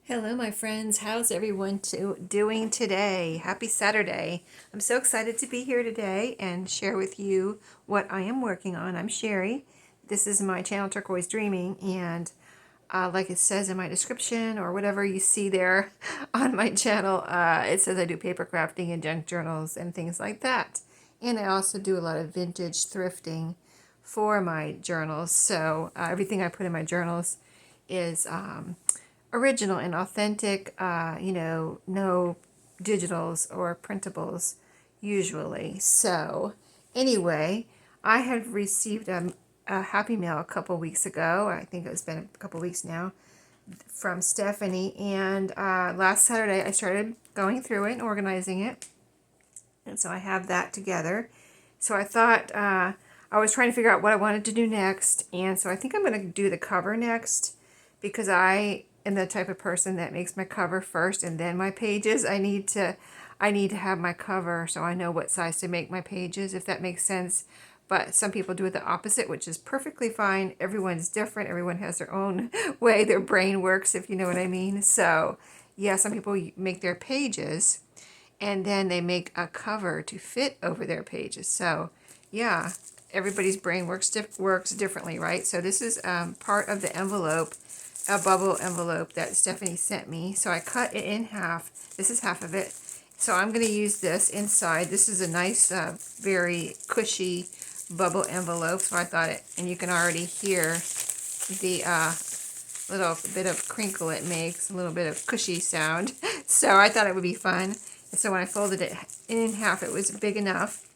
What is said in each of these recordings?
Hello, my friends. How's everyone doing today? Happy Saturday. I'm so excited to be here today and share with you what I am working on. I'm Sheree. This is my channel, Turquoise Dreaming, and like it says in my description or whatever you see there on my channel, it says I do paper crafting and junk journals and things like that. And I also do a lot of vintage thrifting for my journals. So everything I put in my journals is original and authentic, no digitals or printables usually. So anyway, I had received a Happy Mail a couple weeks ago. I think it's been a couple weeks now from Stephanie. And last Saturday I started going through it and organizing it. And so I have that together. So I thought I was trying to figure out what I wanted to do next. And so I think I'm going to do the cover next because I am the type of person that makes my cover first and then my pages. I need to have my cover so I know what size to make my pages, if that makes sense. But some people do it the opposite, which is perfectly fine. Everyone's different. Everyone has their own way their brain works, if you know what I mean. So yeah, some people make their pages and then they make a cover to fit over their pages. So yeah, everybody's brain works differently, right? So this is part of the envelope, a bubble envelope that Stephanie sent me. So I cut it in half. This is half of it. So I'm going to use this inside. This is a nice, very cushy bubble envelope. So I thought it, and you can already hear the little bit of crinkle it makes, a little bit of cushy sound. So I thought it would be fun. And so when I folded it in half, it was big enough.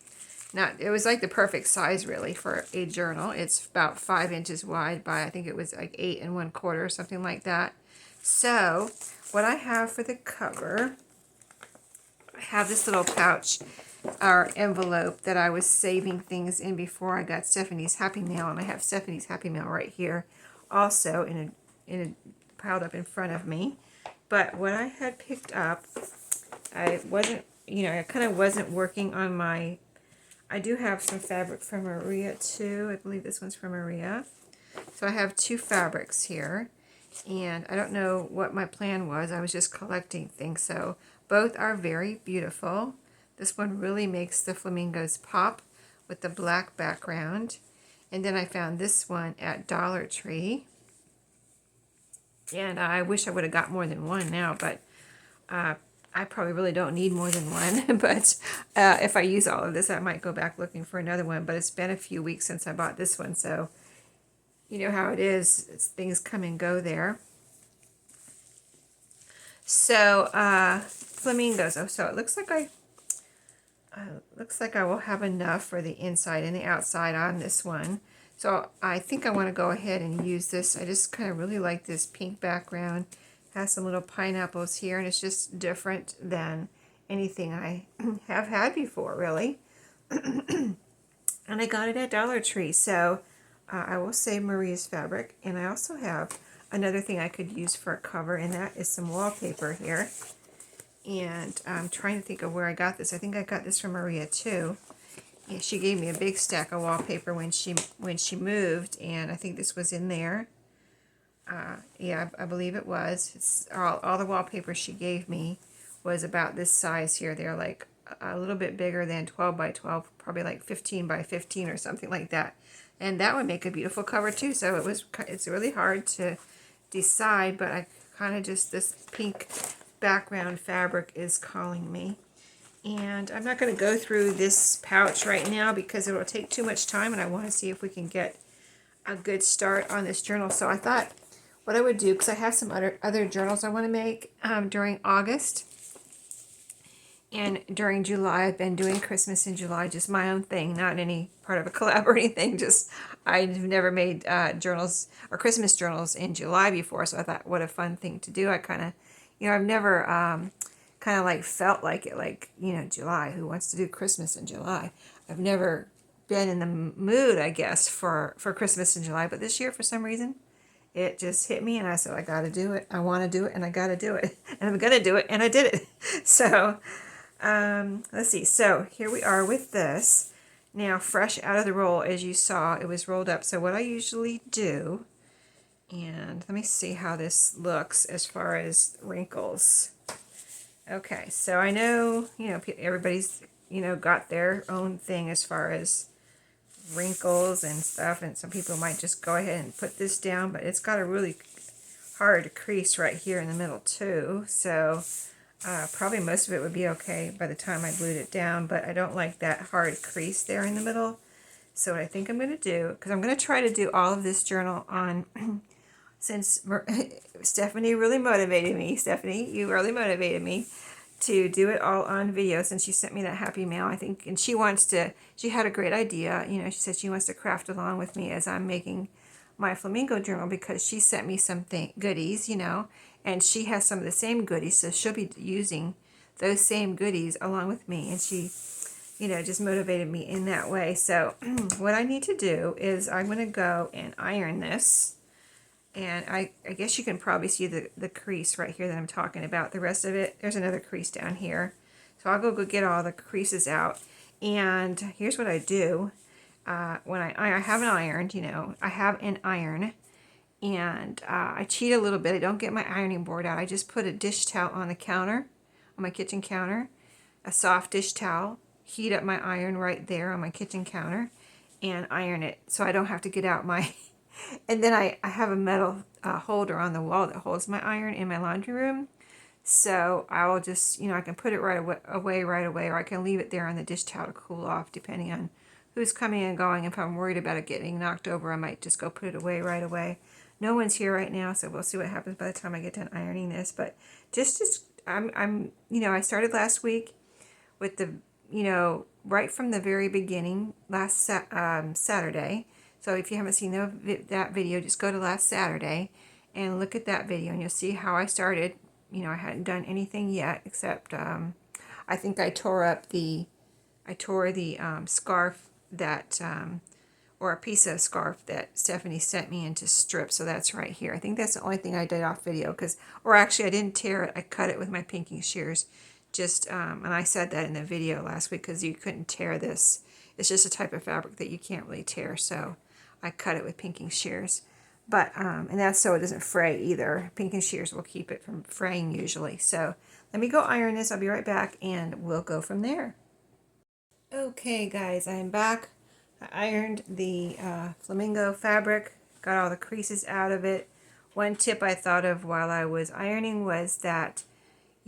It was like the perfect size really for a journal. It's about 5 inches wide by, I think it was like 8 1/4, something like that. So what I have for the cover, I have this little pouch or envelope that I was saving things in before I got Stephanie's Happy Mail, and I have Stephanie's Happy Mail right here also in a piled up in front of me. But what I had picked up, I wasn't, I kind of wasn't working on my, I do have some fabric from Maria too. I believe this one's from Maria. So I have 2 fabrics here, and I don't know what my plan was. I was just collecting things. So both are very beautiful. This one really makes the flamingos pop with the black background. And then I found this one at Dollar Tree. And I wish I would have got more than one now, but I probably really don't need more than one. But if I use all of this, I might go back looking for another one. But it's been a few weeks since I bought this one, so you know how it is. Things come and go there. So flamingos. Oh, so it looks like I will have enough for the inside and the outside on this one. So I think I want to go ahead and use this. I just kind of really like this pink background. Has some little pineapples here, and it's just different than anything I have had before, really. And I got it at Dollar Tree, so I will save Maria's fabric. And I also have another thing I could use for a cover, and that is some wallpaper here. And I'm trying to think of where I got this. I think I got this from Maria too. Yeah, she gave me a big stack of wallpaper when she moved, and I think this was in there. Yeah, I believe it was. It's all the wallpaper she gave me was about this size here. They're like a little bit bigger than 12 by 12, probably like 15 by 15 or something like that. And that would make a beautiful cover too. So it's really hard to decide, but I kind of just, this pink background fabric is calling me. And I'm not going to go through this pouch right now because it will take too much time, and I want to see if we can get a good start on this journal. So I thought what I would do, because I have some other journals I want to make during August and during July. I've been doing Christmas in July, just my own thing, not any part of a collab or anything. Just I've never made journals or Christmas journals in July before, so I thought what a fun thing to do. I kind of, I've never kind of like felt like it, like, July. Who wants to do Christmas in July? I've never been in the mood, I guess, for Christmas in July, but this year for some reason it just hit me, and I said, I got to do it. I want to do it, and I got to do it. And I'm going to do it, and I did it. So, let's see. So, here we are with this. Now, fresh out of the roll, as you saw, it was rolled up. So, what I usually do And let me see how this looks as far as wrinkles. Okay, so I know, everybody's, got their own thing as far as wrinkles and stuff, and some people might just go ahead and put this down, but it's got a really hard crease right here in the middle too, so probably most of it would be okay by the time I glued it down, but I don't like that hard crease there in the middle. So what I think I'm going to do, because I'm going to try to do all of this journal on, since Stephanie really motivated me, Stephanie, you really motivated me to do it all on video since you sent me that happy mail, I think, and she had a great idea, she said she wants to craft along with me as I'm making my Flamingo journal because she sent me some goodies, and she has some of the same goodies, so she'll be using those same goodies along with me, and she, just motivated me in that way. So what I need to do is I'm going to go and iron this. And I guess you can probably see the crease right here that I'm talking about. The rest of it, there's another crease down here. So I'll go get all the creases out. And here's what I do. When I have an iron, I have an iron. And I cheat a little bit. I don't get my ironing board out. I just put a dish towel on the counter, on my kitchen counter. A soft dish towel. Heat up my iron right there on my kitchen counter. And iron it. So I don't have to get out my... And then I have a metal holder on the wall that holds my iron in my laundry room. So I will just, I can put it away right away, or I can leave it there on the dish towel to cool off, depending on who's coming and going. If I'm worried about it getting knocked over, I might just go put it away right away. No one's here right now, so we'll see what happens by the time I get done ironing this. But I started last week with the, right from the very beginning, last Saturday. So if you haven't seen that video, just go to last Saturday and look at that video, and you'll see how I started. I hadn't done anything yet except I think I tore the scarf that, or a piece of scarf that Stephanie sent me into strips. So that's right here. I think that's the only thing I did off video, or actually I didn't tear it. I cut it with my pinking shears. And I said that in the video last week because you couldn't tear this. It's just a type of fabric that you can't really tear. So I cut it with pinking shears, but and that's so it doesn't fray either. Pinking shears will keep it from fraying usually. So let me go iron this. I'll be right back, and we'll go from there. Okay, guys, I'm back. I ironed the Flamingo fabric, got all the creases out of it. One tip I thought of while I was ironing was that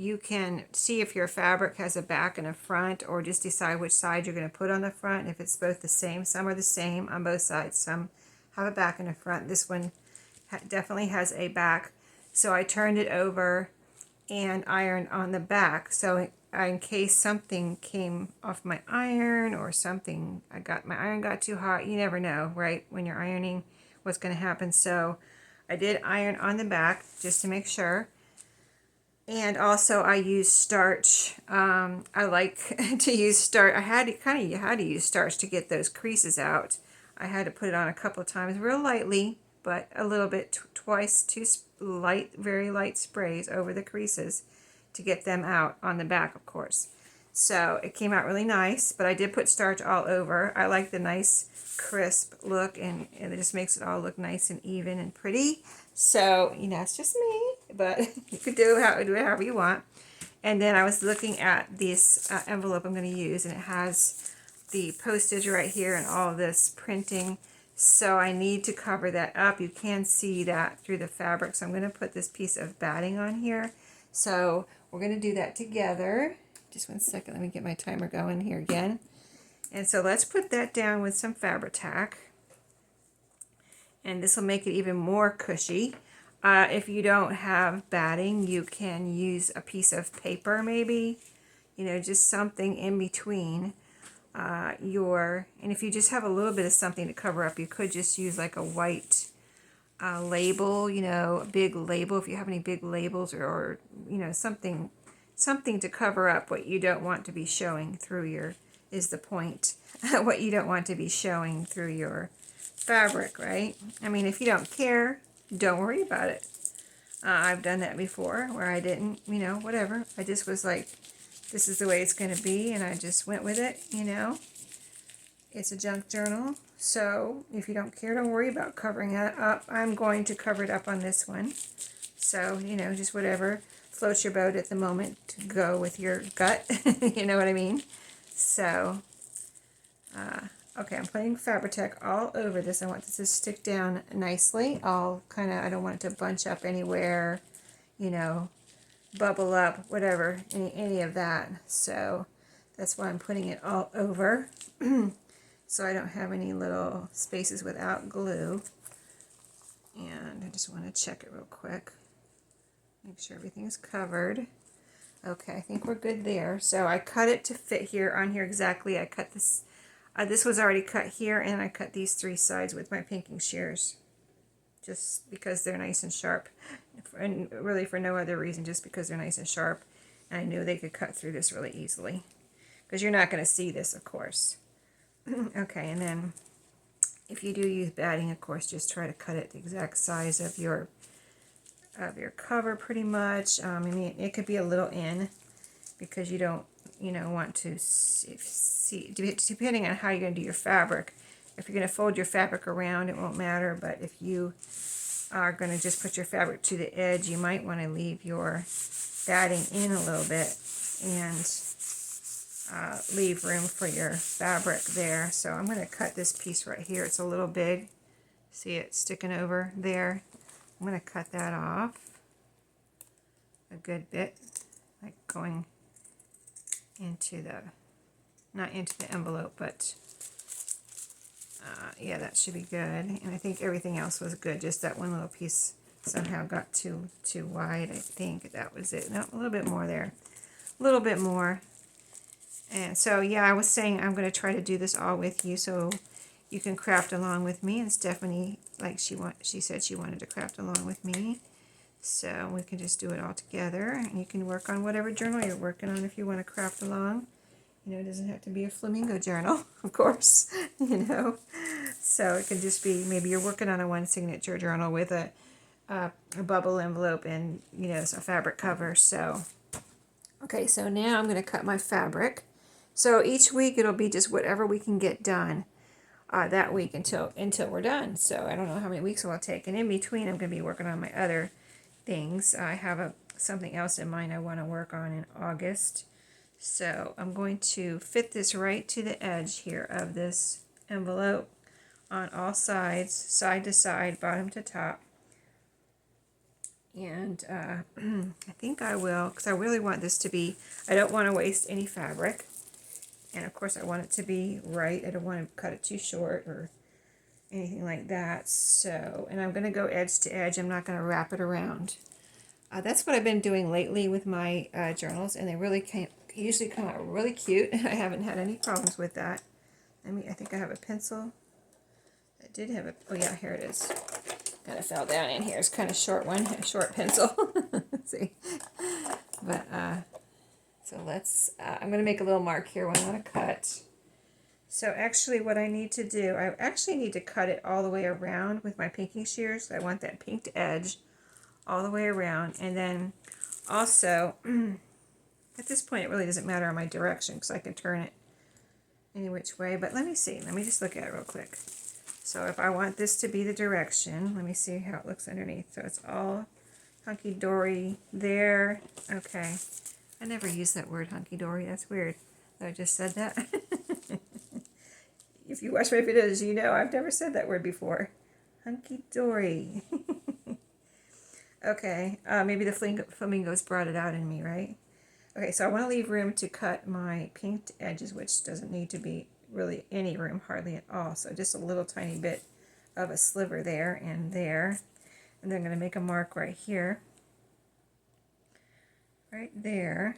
you can see if your fabric has a back and a front, or just decide which side you're going to put on the front. If it's both the same, some are the same on both sides. Some have a back and a front. This one definitely has a back. So I turned it over and ironed on the back. So in case something came off my iron or something, my iron got too hot. You never know, right? When you're ironing, what's going to happen. So I did iron on the back just to make sure. And also I use starch. I like to use starch. I had to use starch to get those creases out. I had to put it on a couple of times, real lightly, but a little bit, twice, two very light sprays over the creases to get them out on the back, of course. So it came out really nice, but I did put starch all over. I like the nice crisp look, and it just makes it all look nice and even and pretty. So, it's just me, but you could do it however you want. And then I was looking at this envelope I'm going to use, and it has the postage right here and all this printing. So I need to cover that up. You can see that through the fabric. So I'm going to put this piece of batting on here. So we're going to do that together. Just one second. Let me get my timer going here again. And so let's put that down with some Fabri-Tac. And this will make it even more cushy. If you don't have batting, you can use a piece of paper maybe. Just something in between and if you just have a little bit of something to cover up, you could just use like a white label, a big label, if you have any big labels, or something to cover up what you don't want to be showing through is the point. What you don't want to be showing through your fabric, right? I mean, if you don't care, don't worry about it. I've done that before where I didn't, whatever. I just was like, this is the way it's going to be, and I just went with it, It's a junk journal, so if you don't care, don't worry about covering it up. I'm going to cover it up on this one. So, you know, just whatever floats your boat at the moment to go with your gut. You know what I mean? So, okay, I'm putting Fabri-Tac all over this. I want this to stick down nicely. I don't want it to bunch up anywhere, you know, bubble up, whatever, any of that. So that's why I'm putting it all over. So I don't have any little spaces without glue. And I just want to check it real quick. Make sure everything's covered. Okay, I think we're good there. So I cut it to fit here on here exactly. I cut this. This was already cut here, and I cut these 3 sides with my pinking shears, just because they're nice and sharp, and really for no other reason, just because they're nice and sharp. And I knew they could cut through this really easily, because you're not going to see this, of course. Okay, and then if you do use batting, of course, just try to cut it the exact size of your cover, pretty much. I mean, it could be a little in, because you don't, you know, want to see, depending on how you're going to do your fabric. If you're going to fold your fabric around, it won't matter, but if you are going to just put your fabric to the edge, you might want to leave your batting in a little bit and leave room for your fabric there. So I'm going to cut this piece right here. It's a little big. See it sticking over there? I'm going to cut that off a good bit, like going into the, not into the envelope, but yeah, that should be good. And I think everything else was good, just that one little piece somehow got too wide. I think that was it. No, a little bit more there, a little bit more. And so yeah, I was saying I'm going to try to do this all with you, so you can craft along with me. And Stephanie, like she said she wanted to craft along with me, so we can just do it all together. And you can work on whatever journal you're working on if you want to craft along. You know, it doesn't have to be a Flamingo journal, of course, you know. So it can just be, maybe you're working on a one signature journal with a bubble envelope and, you know, a fabric cover. So, okay, so now I'm going to cut my fabric. So each week it'll be just whatever we can get done that week until we're done. So I don't know how many weeks it will take. And in between, I'm going to be working on my other things. I have something else in mind I want to work on in August. So I'm going to fit this right to the edge here of this envelope on all sides, side to side, bottom to top. And I think I will, because I really want this to be, I don't want to waste any fabric. And of course I want it to be right. I don't want to cut it too short or anything like that. So, and I'm going to go edge to edge. I'm not going to wrap it around. That's what I've been doing lately with my journals, and they really usually come out really cute. I haven't had any problems with that. I think I have a pencil. I did have oh yeah, here it is. Kind of fell down in here. It's kind of short one, a short pencil. Let's see. But, so let's, I'm going to make a little mark here when I want to cut. So actually what I need to do, I actually need to cut it all the way around with my pinking shears. I want that pinked edge all the way around. And then also, at this point it really doesn't matter on my direction because I can turn it any which way. But let me see. Let me just look at it real quick. So if I want this to be the direction, let me see how it looks underneath. So it's all hunky-dory there. Okay. I never use that word hunky-dory. That's weird. I just said that. If you watch my videos, you know I've never said that word before. Hunky-dory. Okay. Maybe the flamingos brought it out in me, right? Okay, so I want to leave room to cut my pinked edges, which doesn't need to be really any room, hardly at all. So just a little tiny bit of a sliver there and there. And then I'm going to make a mark right here. Right there.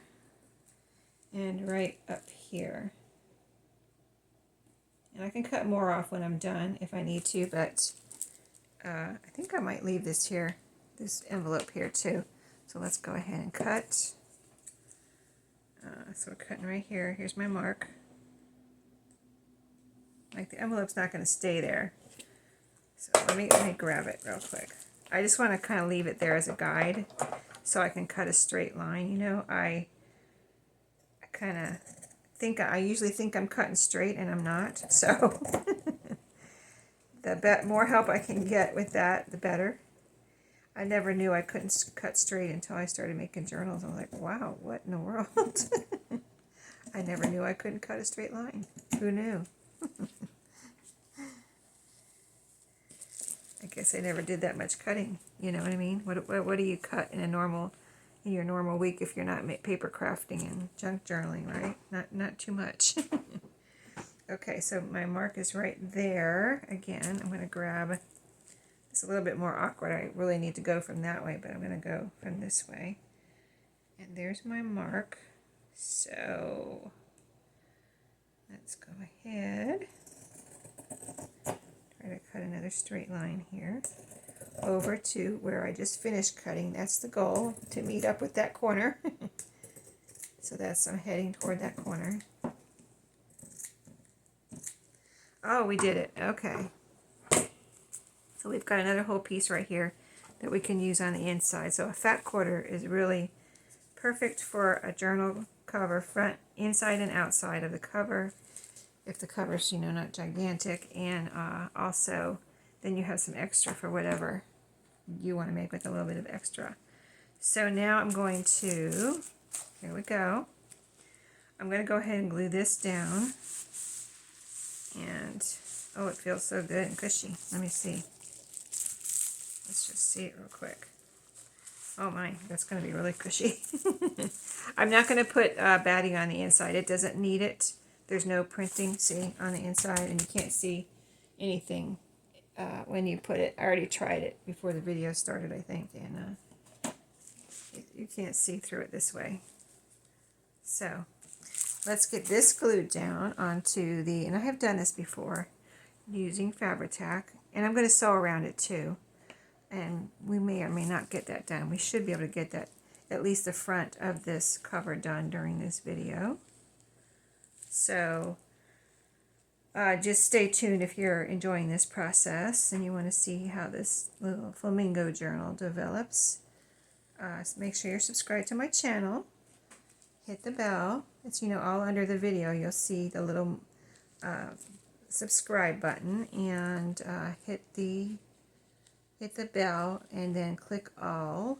And right up here. And I can cut more off when I'm done if I need to, but I think I might leave this here, this envelope here too. So let's go ahead and cut. So we're cutting right here. Here's my mark. Like the envelope's not going to stay there. So let me grab it real quick. I just want to kind of leave it there as a guide so I can cut a straight line. You know, I kind of I usually think I'm cutting straight, and I'm not. So the more help I can get with that, the better. I never knew I couldn't cut straight until I started making journals. I was like, wow, what in the world? I never knew I couldn't cut a straight line. Who knew? I guess I never did that much cutting. You know what I mean? What do you cut in your normal week if you're not paper crafting and junk journaling, right? Not too much. Okay, so my mark is right there. Again, I'm going to grab. It's a little bit more awkward. I really need to go from that way, but I'm going to go from this way. And there's my mark. So let's go ahead. Try to cut another straight line here over to where I just finished cutting. That's the goal, to meet up with that corner. So I'm heading toward that corner. Oh, we did it. Okay. So we've got another whole piece right here that we can use on the inside. So a fat quarter is really perfect for a journal cover, front, inside and outside of the cover, if the cover's, not gigantic, and also then you have some extra for whatever you want to make with a little bit of extra. So now I'm going to, here we go, I'm going to go ahead and glue this down, and oh, it feels so good and cushy. Let me see. Let's just see it real quick. Oh my, that's going to be really cushy. I'm not going to put batting on the inside. It doesn't need it. There's no printing, see, on the inside, and you can't see anything when you put it. I already tried it before the video started, I think, and you can't see through it this way. So let's get this glued down onto the, and I have done this before, using Fabri-Tac, and I'm going to sew around it too. And we may or may not get that done. We should be able to get that, at least the front of this cover, done during this video. So just stay tuned if you're enjoying this process and you want to see how this little flamingo journal develops. So make sure you're subscribed to my channel. Hit the bell. It's, all under the video. You'll see the little subscribe button, and hit the bell, and then click all.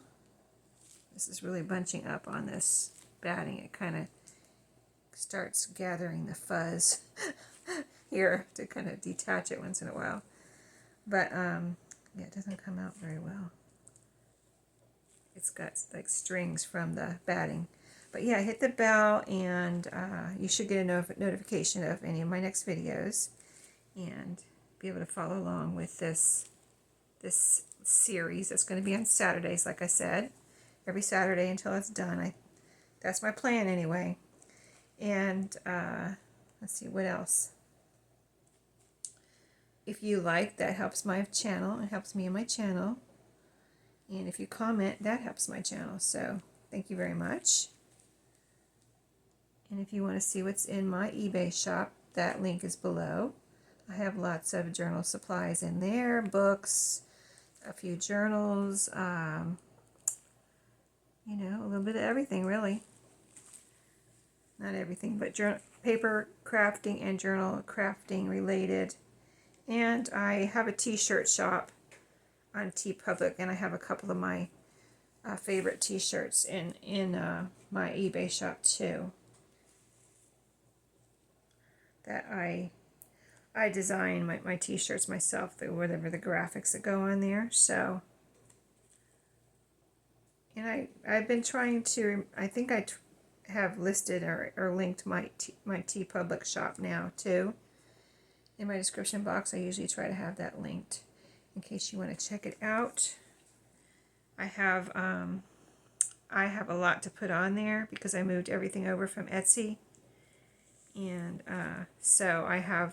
This is really bunching up on this batting. It kind of starts gathering the fuzz here to kind of detach it once in a while. But yeah, it doesn't come out very well. It's got like strings from the batting. But yeah, hit the bell, and you should get a notification of any of my next videos, and be able to follow along with this series that's going to be on Saturdays, like I said, every Saturday until it's done. That's my plan anyway. And let's see, what else? If you like, that helps my channel. It helps me and my channel. And if you comment, that helps my channel. So thank you very much. And if you want to see what's in my eBay shop, that link is below. I have lots of journal supplies in there, books, a few journals, a little bit of everything, really. Not everything, but paper crafting and journal crafting related. And I have a t-shirt shop on TeePublic, and I have a couple of my favorite t-shirts in my eBay shop too, that I design my t-shirts myself, whatever the graphics that go on there. So, and I've been trying to, I think I have listed or linked my TeePublic shop now too. In my description box, I usually try to have that linked in case you want to check it out. I have a lot to put on there because I moved everything over from Etsy. And so I have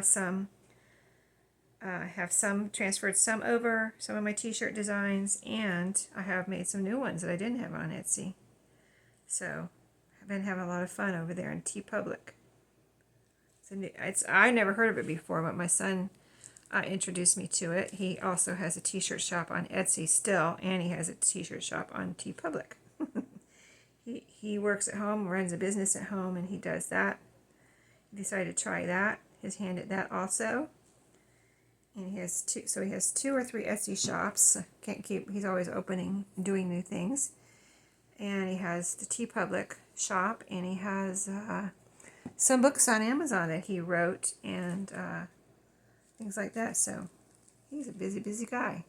some transferred some over, some of my t-shirt designs, and I have made some new ones that I didn't have on Etsy. So I've been having a lot of fun over there in TeePublic. I never heard of it before, but my son introduced me to it. He also has a t-shirt shop on Etsy still, and he has a t-shirt shop on TeePublic. He works at home, runs a business at home, and he does that. decided to try that. His hand at that also. And he has two or three Etsy shops. Can't keep, he's always opening, doing new things. And he has the TeePublic shop, and he has some books on Amazon that he wrote, and things like that. So he's a busy, busy guy.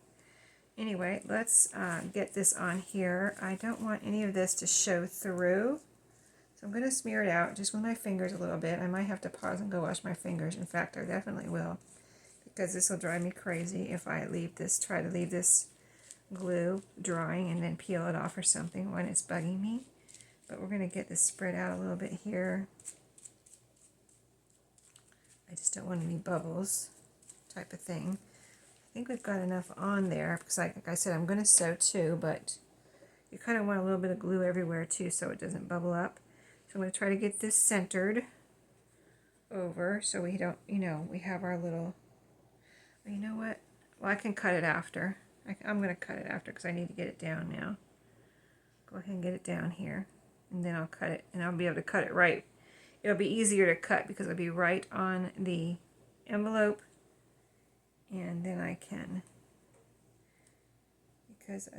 Anyway, let's get this on here. I don't want any of this to show through, so I'm going to smear it out just with my fingers a little bit. I might have to pause and go wash my fingers. In fact, I definitely will, because this will drive me crazy if I try to leave this glue drying and then peel it off or something when it's bugging me. But we're going to get this spread out a little bit here. I just don't want any bubbles type of thing. I think we've got enough on there, because like I said, I'm going to sew too, but you kind of want a little bit of glue everywhere too so it doesn't bubble up. So I'm going to try to get this centered over so we don't, we have our little, you know what? Well, I can cut it after. I'm going to cut it after because I need to get it down now. Go ahead and get it down here, and then I'll cut it, and I'll be able to cut it right. It'll be easier to cut because it'll be right on the envelope, and then I can, because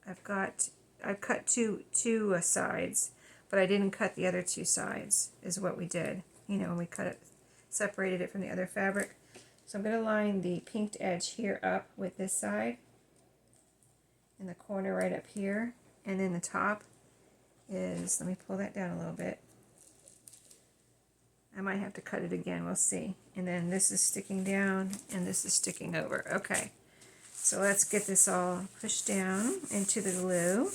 I've cut two sides, but I didn't cut the other two sides, is what we did. When we cut it, separated it from the other fabric. So I'm going to line the pinked edge here up with this side, in the corner right up here, and then the top is, let me pull that down a little bit. I might have to cut it again, we'll see. And then this is sticking down, and this is sticking over. Okay, so let's get this all pushed down into the glue.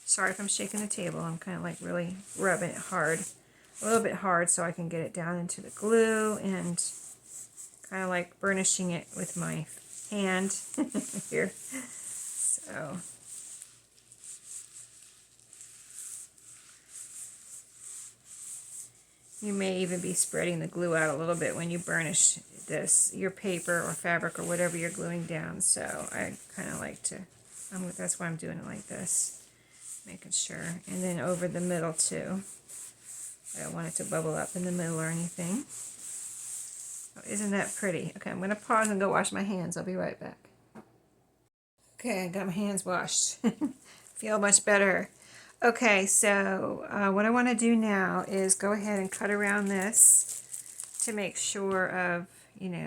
Sorry if I'm shaking the table, I'm kind of like really rubbing it hard, a little bit hard, so I can get it down into the glue, and kind of like burnishing it with my hand here. So you may even be spreading the glue out a little bit when you burnish your paper or fabric or whatever you're gluing down. So I kind of like to, that's why I'm doing it like this, making sure. And then over the middle too. I don't want it to bubble up in the middle or anything. Oh, isn't that pretty? Okay, I'm going to pause and go wash my hands. I'll be right back. Okay, I got my hands washed. Feel much better. Okay, so what I want to do now is go ahead and cut around this to make sure of, don't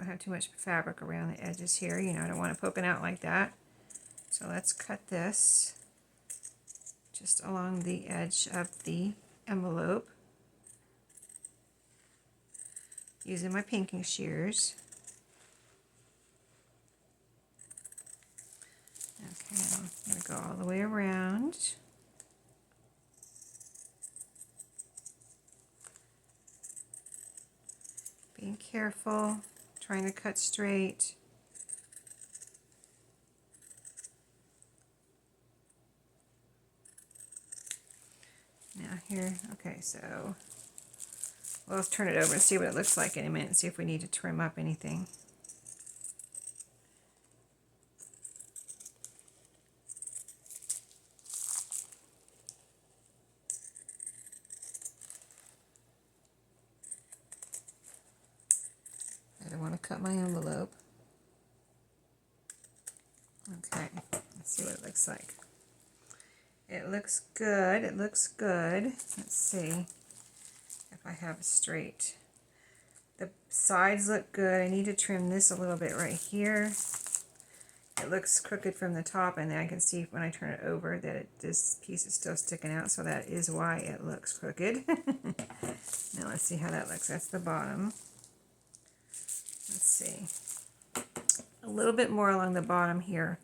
have too much fabric around the edges here. I don't want it poking out like that. So let's cut this just along the edge of the envelope using my pinking shears. Okay, I'm going to go all the way around. Being careful, trying to cut straight. Now here, okay, so let's turn it over and see what it looks like in a minute and see if we need to trim up anything. I don't want to cut my envelope. Okay, let's see what it looks like. It looks good. It looks good. Let's see if I have a straight. The sides look good. I need to trim this a little bit right here. It looks crooked from the top, and then I can see when I turn it over that this piece is still sticking out, so that is why it looks crooked. Now let's see how that looks. That's the bottom. Let's see. A little bit more along the bottom here.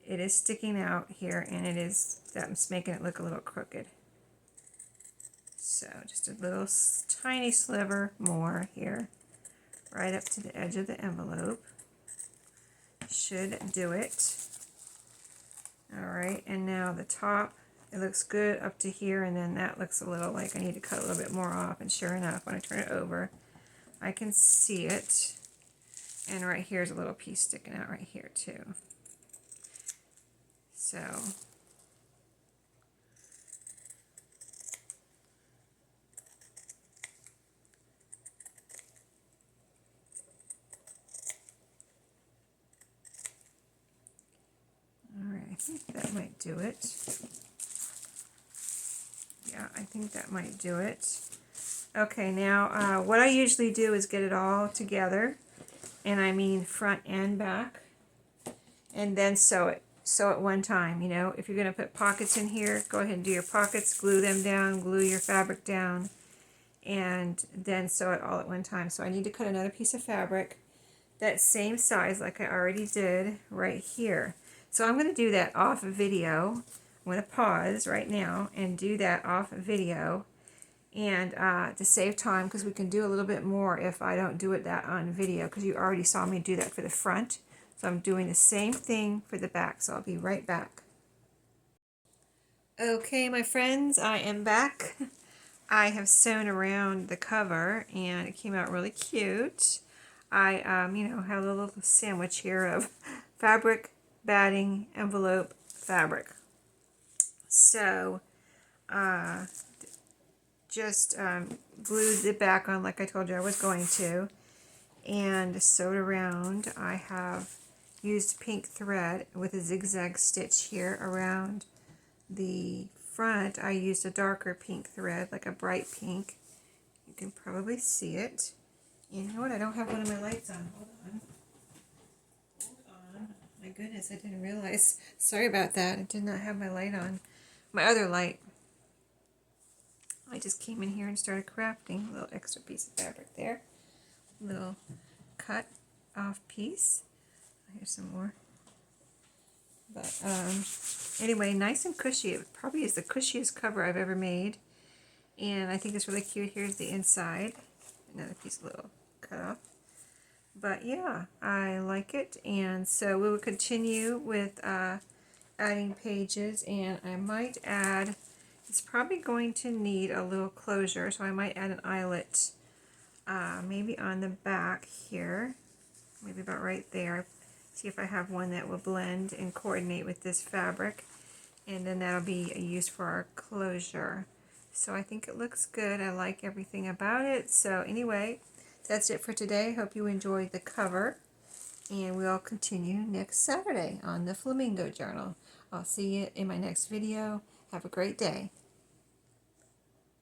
It is sticking out here, and that's making it look a little crooked. So just a little tiny sliver more here, right up to the edge of the envelope. Should do it. Alright, and now the top, it looks good up to here, and then that looks a little like I need to cut a little bit more off, and sure enough, when I turn it over, I can see it. And right here's a little piece sticking out right here too. So think that might do it. Yeah, I think that might do it. Okay, now what I usually do is get it all together, and I mean front and back, and then sew it. Sew it one time, you know. If you're going to put pockets in here, go ahead and do your pockets, glue them down, glue your fabric down, and then sew it all at one time. So I need to cut another piece of fabric that same size like I already did right here. So I'm going to do that off video. I'm going to pause right now and do that off video, and to save time, because we can do a little bit more if I don't do it that on video, because you already saw me do that for the front. So I'm doing the same thing for the back, so I'll be right back. Okay, my friends, I am back. I have sewn around the cover and it came out really cute. I you know, have a little sandwich here of fabric, batting, envelope, fabric. So just glued it back on like I told you I was going to, and sewed around. I have used pink thread with a zigzag stitch here around the front. I used a darker pink thread, like a bright pink. You can probably see it. You know what? I don't have one of my lights on. Hold on. Hold on. My goodness, I didn't realize. Sorry about that. I did not have my light on. My other light. I just came in here and started crafting. A little extra piece of fabric there. Little cut off piece. Here's some more. But anyway, nice and cushy. It probably is the cushiest cover I've ever made, and I think it's really cute. Here's the inside, another piece, a little cut off. But yeah, I like it, and so we will continue with adding pages, and I might add. It's probably going to need a little closure, so I might add an eyelet, maybe on the back here, maybe about right there. See if I have one that will blend and coordinate with this fabric, and then that'll be used for our closure. So I think it looks good. I like everything about it. So anyway, that's it for today. Hope you enjoyed the cover, and we'll continue next Saturday on the Flamingo Journal. I'll see you in my next video. Have a great day.